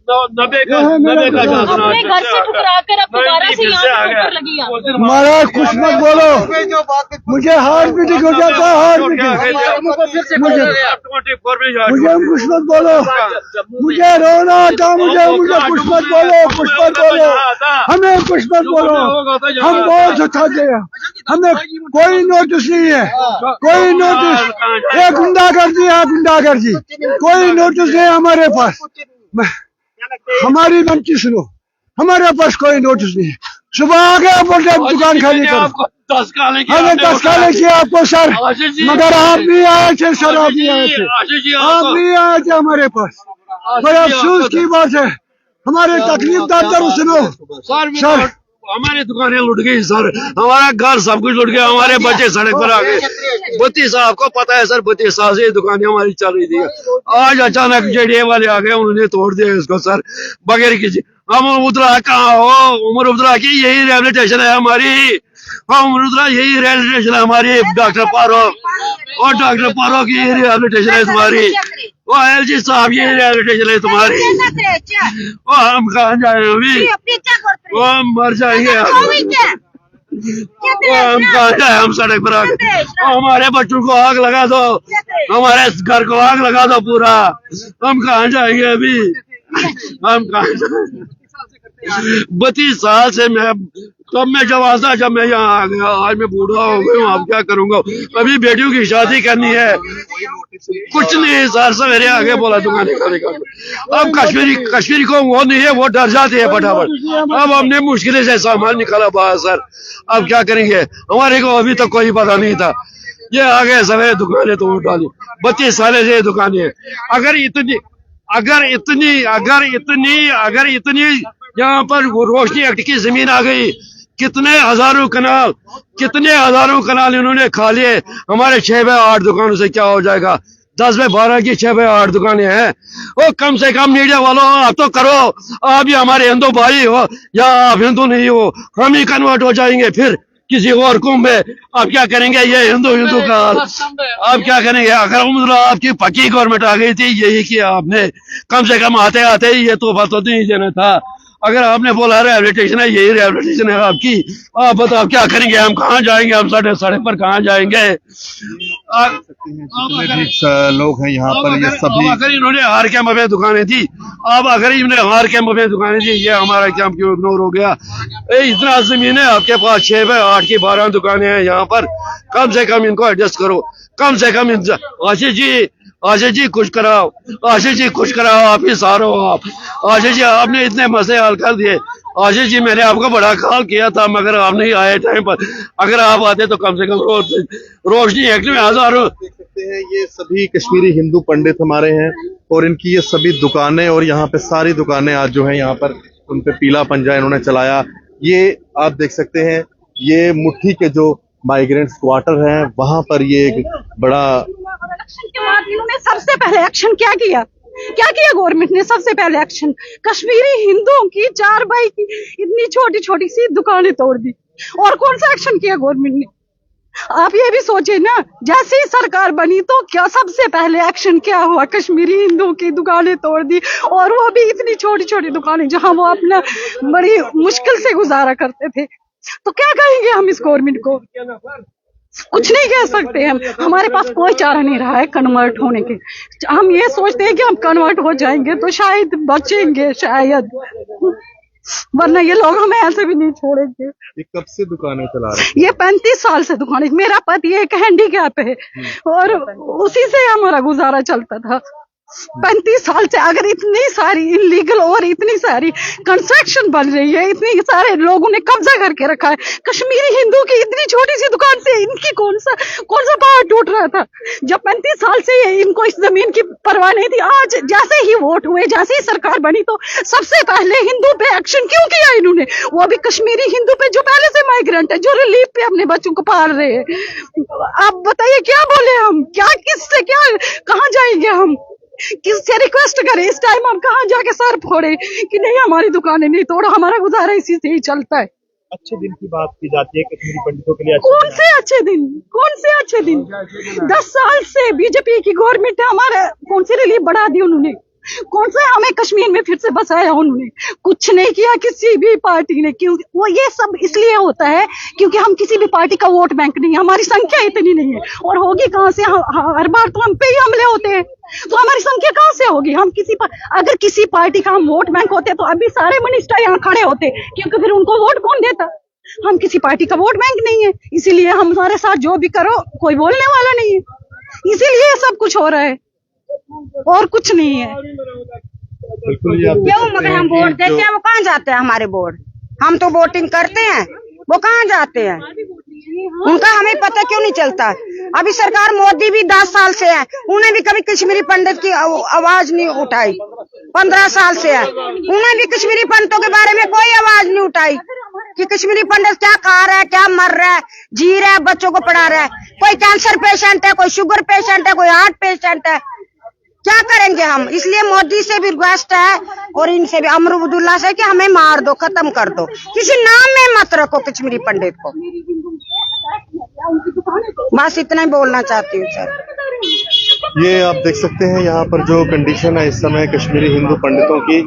नब्बे का अपने घर से ठुकरा कर अब दोबारा से यहाँ पर लगी आप। महाराज कुछ मत बोलो, मुझे हार्ट बीटिंग हो जाता है, हार्ट बीटिंग। मुझे कुछ मत बोलो, मुझे रोना आता, मुझे कुछ मत बोलो, कुछ मत बोलो, हमें कुछ मत बोलो। हम बहुत थक गए, हमें कोई नोटिस नहीं है, कोई नोटिस। ये गुंडागर्दी है, गुंडागर्दी, कोई नोटिस नहीं हमारे पास। हमारी मनकी सुनो, हमारे पास कोई नोटिस नहीं है। सुबह आ गया बोलते दुकान खाली करो, हमें 10 काले किया आपको सर, मगर आप भी आए थे सर, आप भी आए थे, आप भी आए थे हमारे पास। बड़े अफसोस की बात है, हमारे तकलीफ दर्द सुनो सर। हमारी दुकानें लुट गई सर, हमारा घर सब कुछ लुट गया, हमारे बच्चे सड़क पर आ गए। 32 साल आपको पता है सर, 32 साल से दुकानें हमारी चल रही थी। आज अचानक जेडीए वाले आ गए, उन्होंने तोड़ दिया इसको सर, बगैर किसी। हम उमरुद्रा कहाँ हो, उमरुद्रा की यही रेलवे स्टेशन है हमारी, उमरुद्रा यही रेलवे स्टेशन है हमारी। डॉक्टर पारो और डॉक्टर पारो की यही रेलवे स्टेशन है तुम्हारी, वो LG साहब यही रेलवे स्टेशन है तुम्हारी। वो हम कहाँ जाए अभी, वो हम मर जाएंगे, वो हम कहाँ जाए, हम सड़क पर आ गए। हमारे बच्चों को आग लगा दो, हमारे घर को आग लगा दो पूरा, हम कहाँ जाएंगे अभी, हम कहाँ जाएंगे। 32 साल से मैं, तब मैं जवान था जब मैं यहाँ आ गया, आज मैं बूढ़ा हो गया हूँ, अब क्या करूंगा। अभी बेटियों की शादी करनी है, कुछ नहीं सर, सवेरे आगे बोला दुकान का। अब कश्मीरी को वो नहीं है, वो डर जाते हैं फटाफट। अब हमने मुश्किल से सामान निकाला बाहर सर, अब क्या करेंगे, हमारे को अभी तक कोई पता नहीं था। ये आगे सवेरे दुकानें तोड़ डाली, 32 साल से दुकानें। अगर इतनी यहाँ पर रोशनी एक्ट की जमीन आ गई, कितने हजारों कनाल इन्होंने खा लिए। हमारे 6 बाय 8 दुकानों से क्या हो जाएगा, 10 बाय 12 की 6 बाय 8 दुकानें हैं। वो कम से कम मीडिया वालों आप तो करो, आप ही हमारे हिंदू भाई हो या आप हिंदू नहीं हो, हम ही कन्वर्ट हो जाएंगे फिर किसी और कुंभ में। आप क्या करेंगे, ये हिंदू का हाल, आप क्या करेंगे। अगर उम्र आपकी पक्की गवर्नमेंट आ गई थी, यही किया आपने, कम से कम आते आते ही ये तोहफा तो नहीं देना था। अगर आपने बोला रेलवे स्टेशन है, यही रेलवे स्टेशन है आपकी, आप बताओ क्या करेंगे, हम कहाँ जाएंगे, हम सड़क पर कहाँ जाएंगे। लोग हैं यहाँ पर, ये सभी अगर इन्होंने हार कैंप में दुकानें थी, अब अगर इन्होंने हार कैंप में दुकानें थी, ये हमारा कैंप क्यों इग्नोर हो गया। इतना जमीन है आपके पास, 6 बाय 8 की 12 दुकानें हैं यहाँ पर, कम से कम इनको एडजस्ट करो, कम से कम। आशीष जी कुछ कराओ, आशीष जी कुछ कराओ, आप ही सारो आप। आशीष जी आपने इतने मसले हल कर दिए, आशीष जी मैंने आपको बड़ा कॉल किया था, मगर आप नहीं आए टाइम पर। अगर आप आते तो कम से कम रोशनी एक्ट में हजारों। ये सभी कश्मीरी हिंदू पंडित हमारे हैं, और इनकी ये सभी दुकानें, और यहाँ पे सारी दुकानें आज जो है यहाँ पर उन पे पीला पंजा इन्होंने चलाया। ये आप देख सकते हैं, ये मुट्ठी के जो माइग्रेंट्स क्वार्टर हैं, वहां पर ये एक बड़ा इलेक्शन के बाद इन्होंने सबसे पहले एक्शन क्या किया गवर्नमेंट ने सबसे पहले एक्शन, कश्मीरी हिंदुओं की 4 बाई की इतनी छोटी छोटी सी दुकानें तोड़ दी। और कौन सा एक्शन किया गवर्नमेंट ने, आप ये भी सोचे ना, जैसे ही सरकार बनी तो क्या सबसे पहले एक्शन क्या हुआ, कश्मीरी हिंदुओं की दुकानें तोड़ दी। और वो भी इतनी छोटी छोटी दुकानें जहां वो अपना बड़ी मुश्किल से गुजारा करते थे। तो क्या कहेंगे हम इस गवर्नमेंट को, कुछ नहीं कह सकते हम, हमारे पास कोई चारा नहीं रहा है कन्वर्ट होने के। हम ये सोचते हैं कि हम कन्वर्ट हो जाएंगे तो शायद बचेंगे, शायद, वरना ये लोग हमें ऐसे भी नहीं छोड़ेंगे। ये कब से दुकानें चला रहे हैं? ये 35 साल से दुकान, मेरा पति एक हैंडीकैप है और उसी से हमारा गुजारा चलता था 35 साल से। अगर इतनी सारी इलीगल और इतनी सारी कंस्ट्रक्शन बन रही है, इतनी सारे लोगों ने कब्जा करके रखा है, कश्मीरी हिंदू की इतनी छोटी सी दुकान से इनकी कौन सा पहाड़ टूट रहा था, जब 35 साल से इनको इस जमीन की परवाह नहीं थी। आज जैसे ही वोट हुए, जैसे ही सरकार बनी, तो सबसे पहले हिंदू पे एक्शन क्यों किया इन्होंने, वो भी कश्मीरी हिंदू पे जो पहले से माइग्रेंट है, जो रिलीफ पे अपने बच्चों को पाल रहे हैं। आप बताइए क्या बोले हम, क्या किससे, क्या कहाँ जाएंगे हम, किससे रिक्वेस्ट करें इस टाइम, हम कहाँ जाके सर फोड़े कि नहीं हमारी दुकानें नहीं तोड़ो, हमारा गुजारा इसी से ही चलता है। अच्छे दिन की बात की जाती है कश्मीरी पंडितों के लिए। कौन से अच्छे दिन, कौन से अच्छे दिन? 10 साल से बीजेपी की गवर्नमेंट हमारे कौन से रिलीफ बढ़ा दी उन्होंने, कौन सा हमें कश्मीर में फिर से बसाया उन्होंने? कुछ नहीं किया किसी भी पार्टी ने। क्यों वो ये सब इसलिए होता है क्योंकि हम किसी भी पार्टी का वोट बैंक नहीं है, हमारी संख्या इतनी नहीं है। और होगी कहाँ से? हर बार तो हम पे ही हमले होते हैं, तो हमारी संख्या कहाँ से होगी? हम अगर किसी पार्टी का हम वोट बैंक होते तो अभी सारे मिनिस्टर यहाँ खड़े होते, क्योंकि फिर उनको वोट कौन देता? हम किसी पार्टी का वोट बैंक नहीं है, इसीलिए हमारे साथ जो भी करो कोई बोलने वाला नहीं है, इसीलिए सब कुछ हो रहा है और कुछ नहीं है। बिल्कुल, ये आप देख क्यों सकते मगर हैं हम कि वोट देते जो- हैं, वो कहाँ जाते हैं हमारे वोट? हम तो वोटिंग करते हैं, वो कहाँ जाते हैं? उनका हमें पता क्यों नहीं चलता? अभी सरकार मोदी भी 10 साल से है, उन्हें भी कभी कश्मीरी पंडित की आवाज नहीं उठाई। 15 साल से है, उन्हें भी कश्मीरी पंडितों के बारे में कोई आवाज नहीं उठाई कि कश्मीरी पंडित क्या खा रहा है, क्या मर रहा है, जी रहा है, बच्चों को पढ़ा रहा है। कोई कैंसर पेशेंट है, कोई शुगर पेशेंट है, कोई हार्ट पेशेंट है, क्या करेंगे हम? इसलिए मोदी से भी रिक्वेस्ट है और इनसे भी, अमरुदुल्ला से, कि हमें मार दो, खत्म कर दो, किसी नाम में मत रखो कश्मीरी पंडित को। बस इतना ही बोलना चाहती हूँ सर। ये आप देख सकते हैं यहाँ पर जो कंडीशन है इस समय कश्मीरी हिंदू पंडितों की,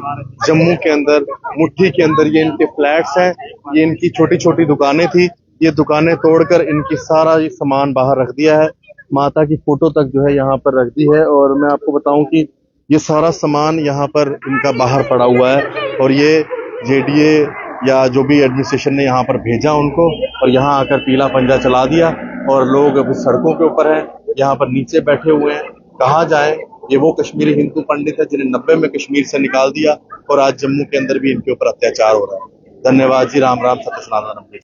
जम्मू के अंदर मुट्ठी के अंदर ये इनके फ्लैट्स हैं, ये इनकी छोटी छोटी दुकानें थी, ये दुकानें तोड़कर इनकी सारा ये सामान बाहर रख दिया है। माता की फोटो तक जो है यहाँ पर रख दी है। और मैं आपको बताऊं कि ये सारा सामान यहाँ पर इनका बाहर पड़ा हुआ है और ये जेडीए या जो भी एडमिनिस्ट्रेशन ने यहाँ पर भेजा उनको, और यहाँ आकर पीला पंजा चला दिया और लोग अभी सड़कों के ऊपर हैं, यहाँ पर नीचे बैठे हुए हैं। कहाँ जाएं? ये वो कश्मीरी हिंदू पंडित है जिन्हें 90 में कश्मीर से निकाल दिया और आज जम्मू के अंदर भी इनके ऊपर अत्याचार हो रहा है। धन्यवाद जी। राम राम। सत्य सनातन।